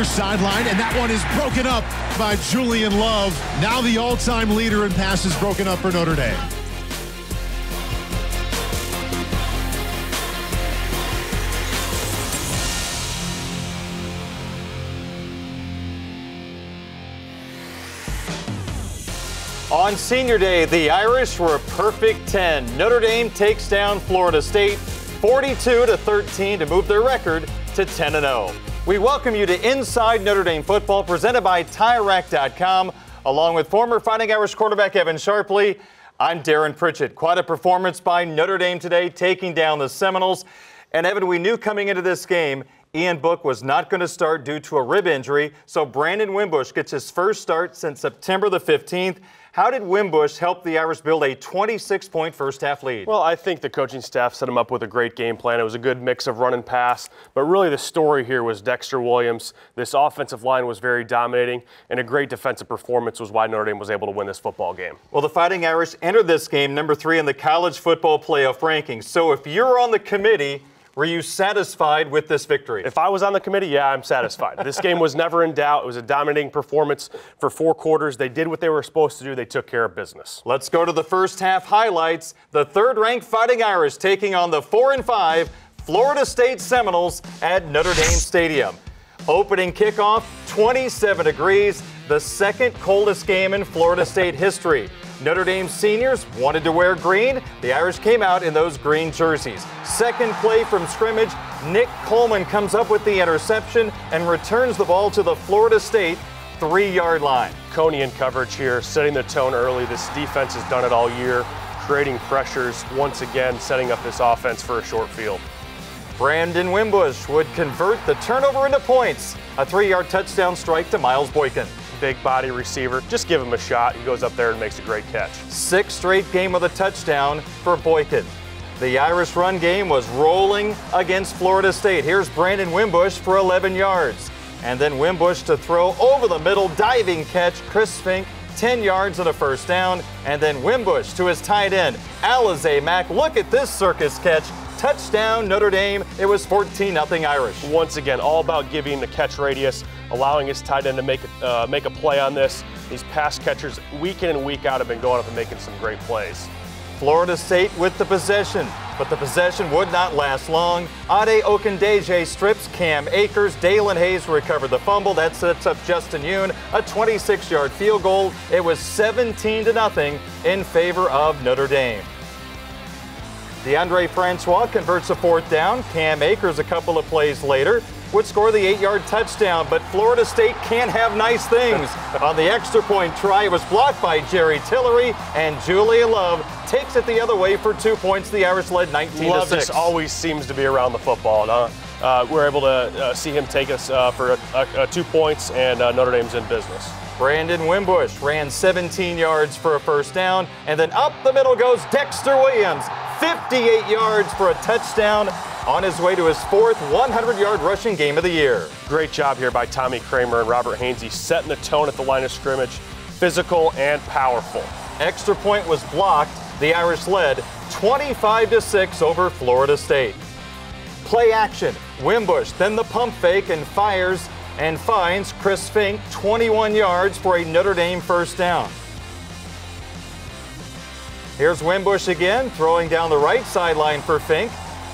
sideline, and that one is broken up by Julian Love. Now the all-time leader in passes broken up for Notre Dame. On Senior Day, the Irish were a perfect 10. Notre Dame takes down Florida State 42-13 to move their record to 10-0. We welcome you to Inside Notre Dame Football, presented by TireRack.com. Along with former Fighting Irish quarterback Evan Sharpley, I'm Darren Pritchett. Quite a performance by Notre Dame today, taking down the Seminoles. And Evan, we knew coming into this game, Ian Book was not going to start due to a rib injury, so Brandon Wimbush gets his first start since September the 15th. How did Wimbush help the Irish build a 26-point first-half lead? Well, I think the coaching staff set him up with a great game plan. It was a good mix of run and pass, but really the story here was Dexter Williams. This offensive line was very dominating, and a great defensive performance was why Notre Dame was able to win this football game. Well, the Fighting Irish entered this game number 3 in the college football playoff rankings. So if you're on the committee, were you satisfied with this victory? If I was on the committee, yeah, I'm satisfied. This game was never in doubt. It was a dominating performance for 4 quarters. They did what they were supposed to do. They took care of business. Let's go to the first half highlights. The third-ranked Fighting Irish taking on the 4-5 Florida State Seminoles at Notre Dame Stadium. Opening kickoff, 27 degrees, the second coldest game in Florida State history. Notre Dame seniors wanted to wear green. The Irish came out in those green jerseys. Second play from scrimmage, Nick Coleman comes up with the interception and returns the ball to the Florida State 3-yard line. Coney in coverage here, setting the tone early. This defense has done it all year, creating pressures, once again setting up this offense for a short field. Brandon Wimbush would convert the turnover into points. A 3-yard touchdown strike to Miles Boykin. Big body receiver. Just give him a shot. He goes up there and makes a great catch. 6th straight game with a touchdown for Boykin. The Irish run game was rolling against Florida State. Here's Brandon Wimbush for 11 yards. And then Wimbush to throw over the middle, diving catch, Chris Fink, 10 yards and a first down. And then Wimbush to his tight end, Alize Mack. Look at this circus catch. Touchdown, Notre Dame. It was 14-0 Irish. Once again, all about giving the catch radius, allowing his tight end to make a play on this. These pass catchers, week in and week out, have been going up and making some great plays. Florida State with the possession, but the possession would not last long. Ade Okundeje strips Cam Akers. Dalen Hayes recovered the fumble. That sets up Justin Yoon, a 26-yard field goal. It was 17-0 in favor of Notre Dame. DeAndre Francois converts a 4th down. Cam Akers a couple of plays later would score the 8-yard touchdown, but Florida State can't have nice things. On the extra point try, it was blocked by Jerry Tillery, and Julian Love takes it the other way for 2 points. The Irish led 19-6. Love just always seems to be around the football. We're able to see him take us for 2 points, and Notre Dame's in business. Brandon Wimbush ran 17 yards for a first down, and then up the middle goes Dexter Williams, 58 yards for a touchdown on his way to his 4th 100-yard rushing game of the year. Great job here by Tommy Kramer and Robert Hainsey, setting the tone at the line of scrimmage, physical and powerful. Extra point was blocked. The Irish led 25-6 over Florida State. Play action, Wimbush, then the pump fake and fires and finds Chris Fink 21 yards for a Notre Dame first down. Here's Wimbush again, throwing down the right sideline for Fink.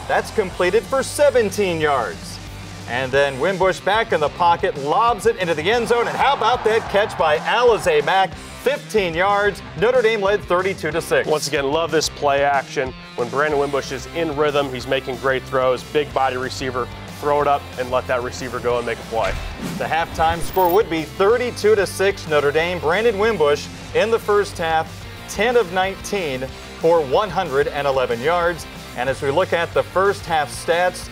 That's completed for 17 yards. And then Wimbush back in the pocket, lobs it into the end zone. And how about that catch by Alize Mack? 15 yards. Notre Dame led 32-6. Once again, love this play action. When Brandon Wimbush is in rhythm, he's making great throws. Big body receiver. Throw it up and let that receiver go and make a play. The halftime score would be 32-6 Notre Dame. Brandon Wimbush in the first half, 10 of 19 for 111 yards. And as we look at the first half stats,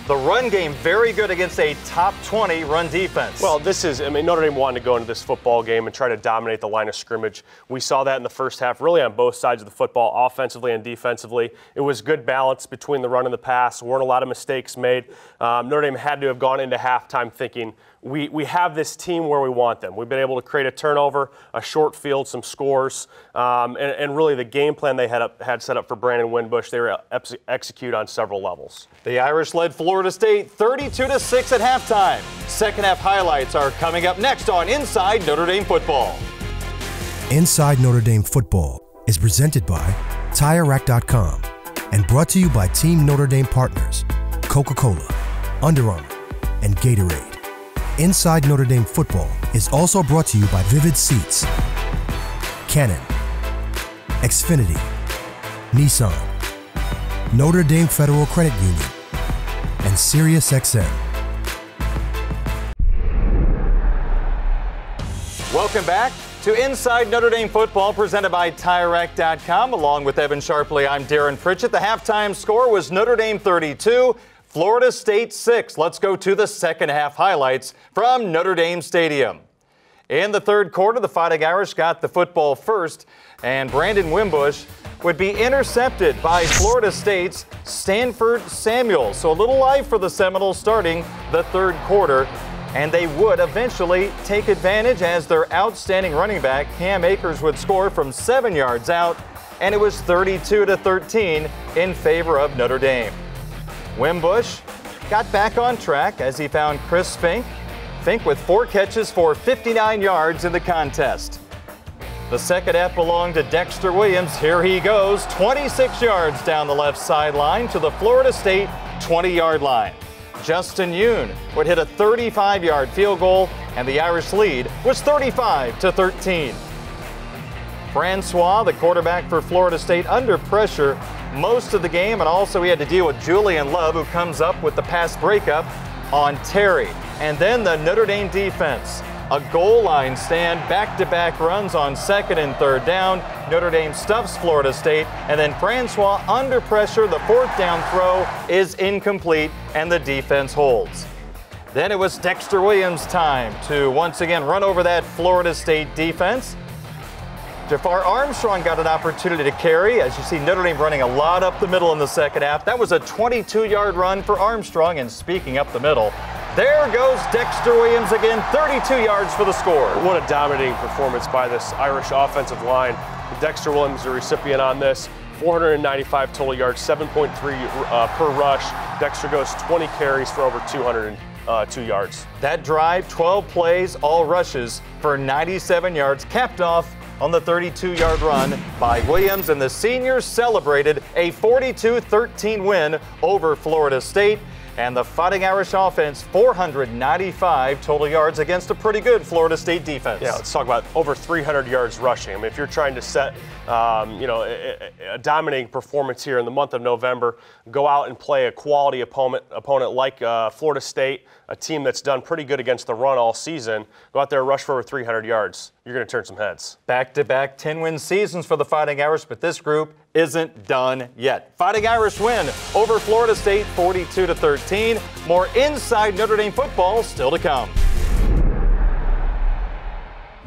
the run game very good against a top 20 run defense. Well, Notre Dame wanted to go into this football game and try to dominate the line of scrimmage. We saw that in the first half, really on both sides of the football, offensively and defensively. It was good balance between the run and the pass. Weren't a lot of mistakes made. Notre Dame had to have gone into halftime thinking, we have this team where we want them. We've been able to create a turnover, a short field, some scores, and really the game plan they had set up for Brandon Winbush, they were execute on several levels. The Irish led Florida State 32-6 at halftime. Second half highlights are coming up next on Inside Notre Dame Football. Inside Notre Dame Football is presented by TireRack.com and brought to you by Team Notre Dame partners Coca-Cola, Under Armour, and Gatorade. Inside Notre Dame Football is also brought to you by Vivid Seats, Canon, Xfinity, Nissan, Notre Dame Federal Credit Union, and SiriusXM. Welcome back to Inside Notre Dame Football, presented by TireRack.com. Along with Evan Sharpley, I'm Darren Pritchett. The halftime score was Notre Dame 32, Florida State 6. Let's go to the second half highlights from Notre Dame Stadium. In the third quarter, the Fighting Irish got the football first, and Brandon Winbush would be intercepted by Florida State's Stanford Samuel. So a little life for the Seminoles starting the third quarter, and they would eventually take advantage as their outstanding running back, Cam Akers, would score from 7 yards out, and it was 32-13 in favor of Notre Dame. Winbush got back on track as he found Chris Fink with 4 catches for 59 yards in the contest. The second half belonged to Dexter Williams. Here he goes, 26 yards down the left sideline to the Florida State 20-yard line. Justin Yoon would hit a 35-yard field goal, and the Irish lead was 35-13. Francois, the quarterback for Florida State, under pressure most of the game, and also he had to deal with Julian Love, who comes up with the pass breakup on Terry. And then the Notre Dame defense, a goal line stand, back-to-back runs on second and third down. Notre Dame stuffs Florida State, and then Francois under pressure. The fourth down throw is incomplete, and the defense holds. Then it was Dexter Williams' time to once again run over that Florida State defense. Jafar Armstrong got an opportunity to carry. As you see, Notre Dame running a lot up the middle in the second half. That was a 22-yard run for Armstrong, and speaking up the middle, there goes Dexter Williams again, 32 yards for the score. What a dominating performance by this Irish offensive line. Dexter Williams, the recipient on this, 495 total yards, 7.3 per rush. Dexter goes 20 carries for over 202 yards. That drive, 12 plays, all rushes for 97 yards, capped off on the 32-yard run by Williams, and the seniors celebrated a 42-13 win over Florida State. And the Fighting Irish offense, 495 total yards against a pretty good Florida State defense. Yeah, let's talk about over 300 yards rushing. I mean, if you're trying to set, a dominating performance here in the month of November, go out and play a quality opponent like Florida State, a team that's done pretty good against the run all season, go out there and rush for over 300 yards. You're going to turn some heads. Back-to-back 10-win seasons for the Fighting Irish, but this group isn't done yet. Fighting Irish win over Florida State 42-13. More Inside Notre Dame Football still to come.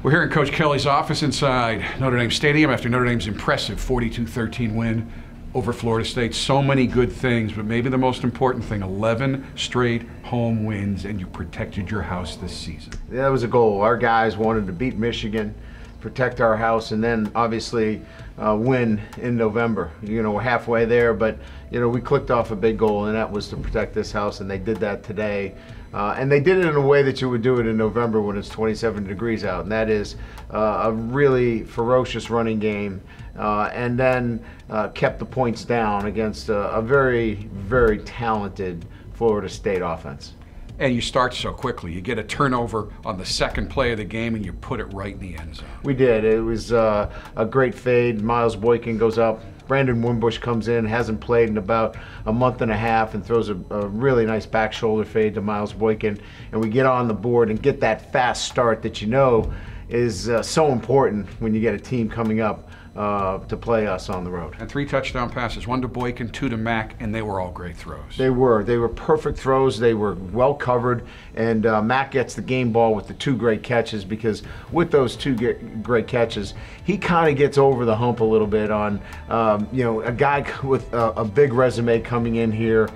We're here in Coach Kelly's office inside Notre Dame Stadium after Notre Dame's impressive 42-13 win over Florida State. So many good things, but maybe the most important thing, 11 straight home wins, and you protected your house this season. Yeah, that was a goal. Our guys wanted to beat Michigan, protect our house, and then obviously win in November. We're halfway there, but we clicked off a big goal, and that was to protect this house, and they did that today. And they did it in a way that you would do it in November when it's 27 degrees out, and that is a really ferocious running game, and then kept the points down against a very, very talented Florida State offense. And you start so quickly. You get a turnover on the second play of the game, and you put it right in the end zone. We did. It was a great fade. Miles Boykin goes up. Brandon Winbush comes in, hasn't played in about a month and a half, and throws a really nice back shoulder fade to Miles Boykin. And we get on the board and get that fast start that is so important when you get a team coming up to play us on the road. And 3 touchdown passes, 1 to Boykin, 2 to Mack, and they were all great throws. They were perfect throws. They were well covered, and Mack gets the game ball with the 2 great catches, because with those 2 great catches, he kind of gets over the hump a little bit on, a guy with a big resume coming in here,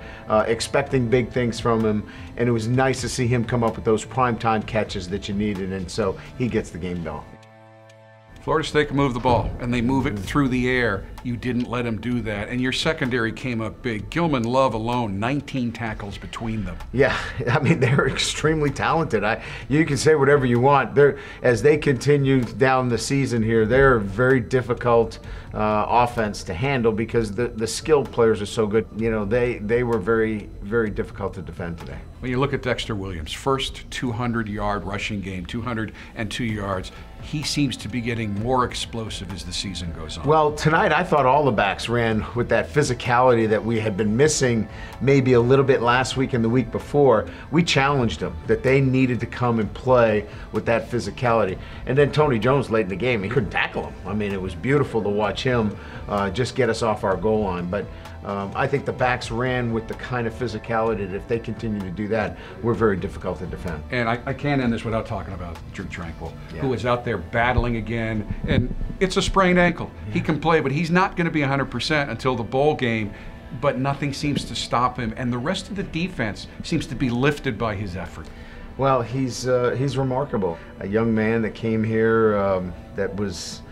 expecting big things from him, and it was nice to see him come up with those primetime catches that you needed, and so he gets the game ball. Florida State can move the ball, and they move it through the air. You didn't let them do that, and your secondary came up big. Gilman, Love alone, 19 tackles between them. Yeah, I mean, they're extremely talented. You can say whatever you want. As they continue down the season here, they're a very difficult offense to handle, because the skilled players are so good. You know, they were very, very difficult to defend today. When you look at Dexter Williams, first 200-yard rushing game, 202 yards. He seems to be getting more explosive as the season goes on. Well, tonight I thought all the backs ran with that physicality that we had been missing maybe a little bit last week and the week before. We challenged them that they needed to come and play with that physicality. And then Tony Jones late in the game, he couldn't tackle him. I mean, it was beautiful to watch him just get us off our goal line. But I think the backs ran with the kind of physicality that if they continue to do that, we're very difficult to defend. And I can't end this without talking about Drew Tranquill, who is out there battling again, and it's a sprained ankle. He can play, but he's not going to be 100% until the bowl game, but nothing seems to stop him, and the rest of the defense seems to be lifted by his effort. Well, he's remarkable. A young man that came here that was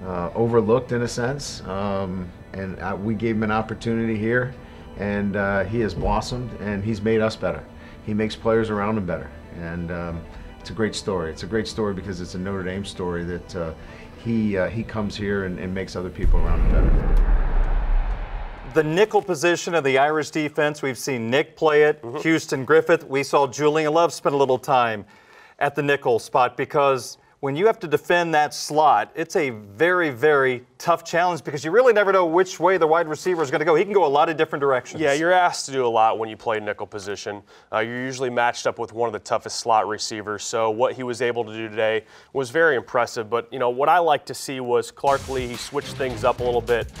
overlooked in a sense, and we gave him an opportunity here, and he has blossomed, and he's made us better. He makes players around him better, and it's a great story. It's a great story because it's a Notre Dame story that he comes here and makes other people around him better. The nickel position of the Irish defense, we've seen Nick play it, Houston Griffith. We saw Julian Love spend a little time at the nickel spot, because when you have to defend that slot, it's a very, very tough challenge, because you really never know which way the wide receiver is going to go. He can go a lot of different directions. Yeah, you're asked to do a lot when you play nickel position. You're usually matched up with one of the toughest slot receivers, so what he was able to do today was very impressive. But, you know, what I like to see was Clark Lee, he switched things up a little bit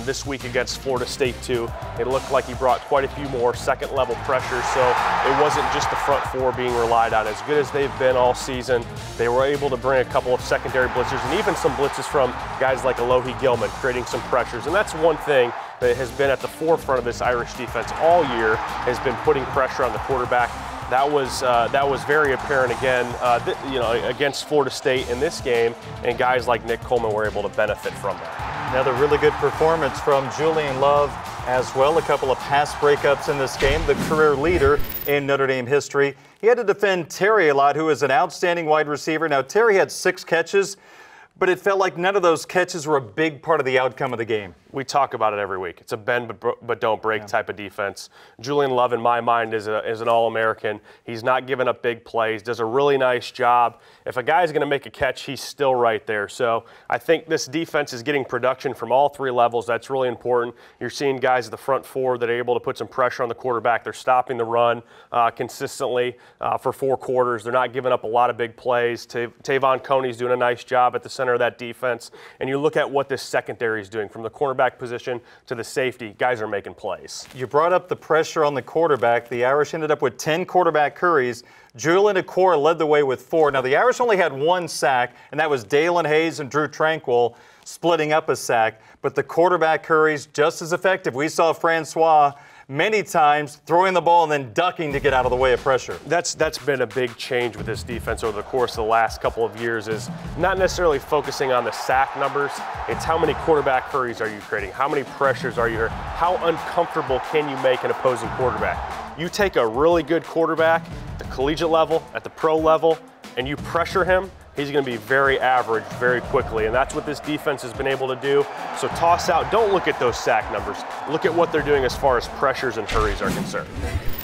this week against Florida State, too. It looked like he brought quite a few more second-level pressures, so it wasn't just the front four being relied on. As good as they've been all season, they were able to bring a couple of secondary blitzers and even some blitzes from guys like Alohi Gilman, creating some pressures. And that's one thing that has been at the forefront of this Irish defense all year, has been putting pressure on the quarterback. That was very apparent again, against Florida State in this game, and guys like Nick Coleman were able to benefit from that. Another really good performance from Julian Love as well. A couple of pass breakups in this game, the career leader in Notre Dame history. He had to defend Terry a lot, who is an outstanding wide receiver. Now, Terry had 6 catches, but it felt like none of those catches were a big part of the outcome of the game. We talk about it every week. It's a bend but don't break type of defense. Julian Love, in my mind, is an All-American. He's not giving up big plays, does a really nice job. If a guy's going to make a catch, he's still right there. So I think this defense is getting production from all 3 levels. That's really important. You're seeing guys at the front 4 that are able to put some pressure on the quarterback. They're stopping the run consistently for 4 quarters. They're not giving up a lot of big plays. Tavon Coney's doing a nice job at the center of that defense. And you look at what this secondary is doing from the cornerback position to the safety. Guys are making plays. You brought up the pressure on the quarterback. The Irish ended up with 10 quarterback hurries. Julian Okora led the way with 4. Now, the Irish only had 1 sack, and that was Dalen Hayes and Drew Tranquill splitting up a sack. But the quarterback hurries, just as effective. We saw Francois many times throwing the ball and then ducking to get out of the way of pressure. That's been a big change with this defense over the course of the last couple of years, is not necessarily focusing on the sack numbers. It's how many quarterback hurries are you creating? How many pressures are you? How uncomfortable can you make an opposing quarterback? You take a really good quarterback at the collegiate level, at the pro level, and you pressure him, he's going to be very average very quickly, and that's what this defense has been able to do. So toss out, don't look at those sack numbers. Look at what they're doing as far as pressures and hurries are concerned.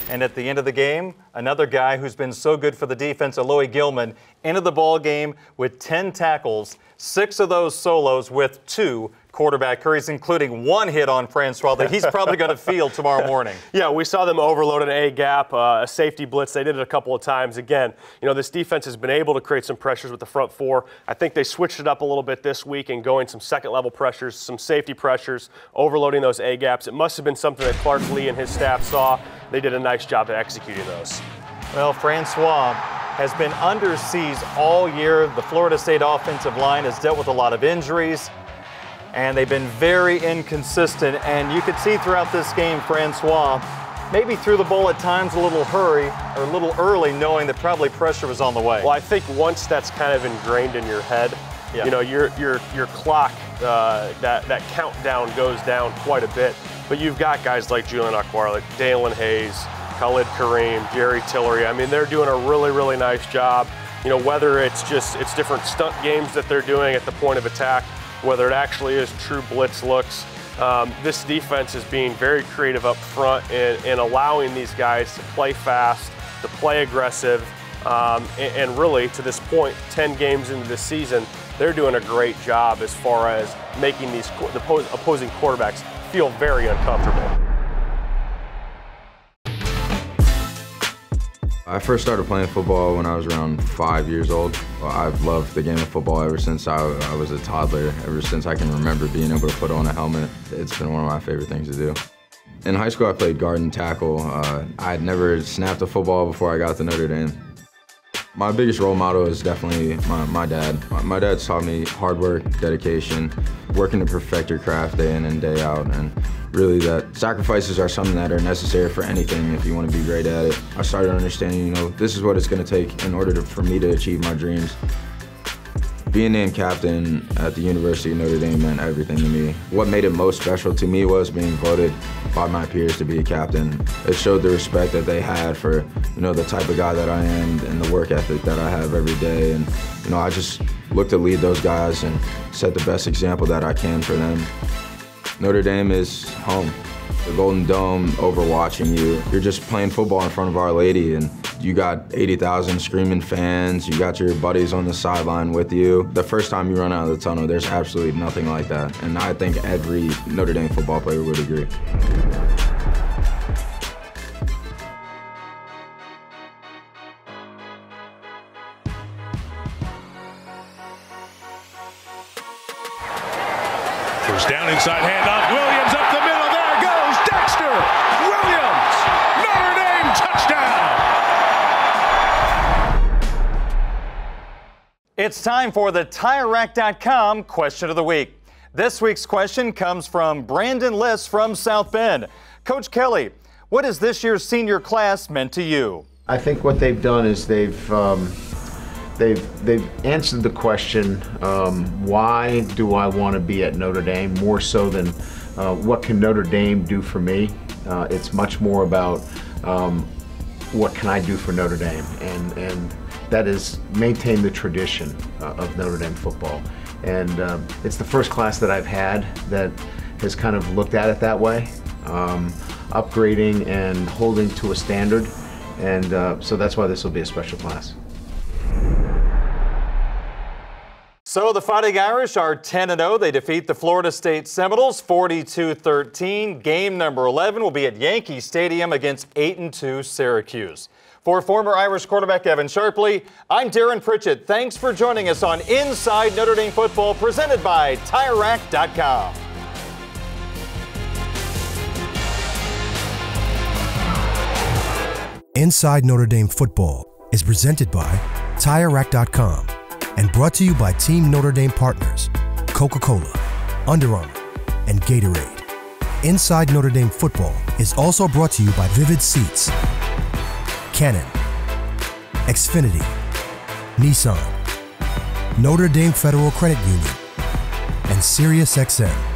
And at the end of the game, another guy who's been so good for the defense, Aloy Gilman, into the ball game with 10 tackles, 6 of those solos with 2 quarterback hurries, including 1 hit on Francois that he's probably going to feel tomorrow morning. Yeah, we saw them overload an A gap, a safety blitz. They did it a couple of times. Again, this defense has been able to create some pressures with the front 4. I think they switched it up a little bit this week and going some second-level pressures, some safety pressures, overloading those A gaps. It must have been something that Clark Lee and his staff saw. They did a nice job at executing those. Well, Francois has been under siege all year. The Florida State offensive line has dealt with a lot of injuries, and they've been very inconsistent. And you could see throughout this game, Francois maybe threw the ball at times a little a little early, knowing that probably pressure was on the way. Well, I think once that's kind of ingrained in your head, your clock, that countdown goes down quite a bit. But you've got guys like Julian Aquar, like Dalen Hayes, Khalid Kareem, Jerry Tillery. I mean, they're doing a really, really nice job. Whether it's different stunt games that they're doing at the point of attack, whether it actually is true blitz looks. This defense is being very creative up front and allowing these guys to play fast, to play aggressive, and really, to this point, 10 games into the season, they're doing a great job as far as making the opposing quarterbacks feel very uncomfortable. I first started playing football when I was around 5 years old. I've loved the game of football ever since I was a toddler, ever since I can remember being able to put on a helmet. It's been one of my favorite things to do. In high school, I played guard and tackle. I had never snapped a football before I got to Notre Dame. My biggest role model is definitely my dad. My dad taught me hard work, dedication, working to perfect your craft day in and day out, and really that sacrifices are something that are necessary for anything if you want to be great at it. I started understanding, this is what it's going to take in order for me to achieve my dreams. Being named captain at the University of Notre Dame meant everything to me. What made it most special to me was being voted by my peers to be a captain. It showed the respect that they had for, the type of guy that I am and the work ethic that I have every day. And, I just look to lead those guys and set the best example that I can for them. Notre Dame is home. The Golden Dome overwatching you. You're just playing football in front of Our Lady, and you got 80,000 screaming fans. You got your buddies on the sideline with you. The first time you run out of the tunnel, there's absolutely nothing like that. And I think every Notre Dame football player would agree. First down, inside handoff. Williams up the middle. There goes Dexter Williams. Notre Dame touchdown. It's time for the TireRack.com question of the week. This week's question comes from Brandon Liss from South Bend. Coach Kelly, what has this year's senior class meant to you? I think what they've done is they've answered the question, why do I want to be at Notre Dame, more so than what can Notre Dame do for me. It's much more about what can I do for Notre Dame, and that is maintain the tradition of Notre Dame football. And it's the first class that I've had that has kind of looked at it that way, upgrading and holding to a standard. And so that's why this will be a special class. So the Fighting Irish are 10-0. They defeat the Florida State Seminoles 42-13. Game number 11 will be at Yankee Stadium against 8-2 Syracuse. For former Irish quarterback Evan Sharpley, I'm Darren Pritchett. Thanks for joining us on Inside Notre Dame Football, presented by TireRack.com. Inside Notre Dame Football is presented by TireRack.com and brought to you by Team Notre Dame partners, Coca-Cola, Under Armour, and Gatorade. Inside Notre Dame Football is also brought to you by Vivid Seats, Canon, Xfinity, Nissan, Notre Dame Federal Credit Union, and SiriusXM.